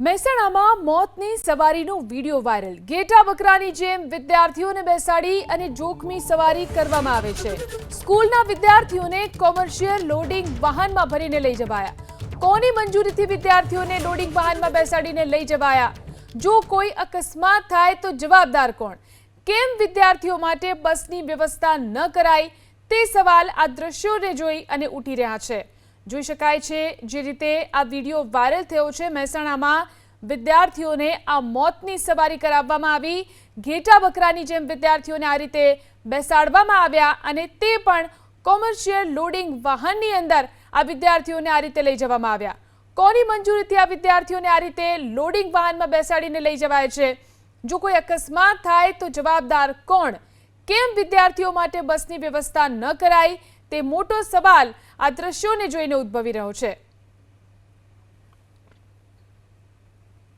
મહેસાણામાં મોતની સવારીનો video viral. ઘેટા બકરાની જેમ વિદ્યાર્થીઓને બેસાડી અને જોખમી સવારી કરવામાં આવે છે। સ્કૂલના વિદ્યાર્થીઓને કોમર્શિયલ લોડિંગ વાહનમાં ભરીને લઈ જવાયા। કોની મંજૂરીથી વિદ્યાર્થીઓને લોડિંગ વાહનમાં બેસાડીને લઈ જવાયા? જો કોઈ અકસ્માત થાય તો જવાબદાર કોણ? કેમ વિદ્યાર્થીઓ માટે બસની વ્યવસ્થા ન કરાઈ તે સવાલ આ દ્રશ્યોને જોઈ અને ઉઠી રહ્યા છે। જોઈ શકાય છે જે રીતે આ વિડિયો વાયરલ થયો છે। મહેસાણામાં વિદ્યાર્થીઓને આ મોતની સવારી કરાવવામાં આવી। ઘેટા બકરાની જેમ વિદ્યાર્થીઓને આ રીતે બેસાડવામાં આવ્યા અને તે પણ કોમર્શિયલ લોડિંગ વાહનની અંદર આ વિદ્યાર્થીઓને આ રીતે લઈ જવામાં આવ્યા। કોની મંજૂરીથી આ વિદ્યાર્થીઓને આ રીતે લોડિંગ વાહનમાં બેસાડીને લઈ જવાય છે? જો કોઈ અકસ્માત થાય તો જવાબદાર કોણ? કેમ વિદ્યાર્થીઓ માટે બસની વ્યવસ્થા ન કરાઈ તે મોટો સવાલ આ દ્રશ્યોને જોઈને ઉદ્ભવી રહ્યો છે।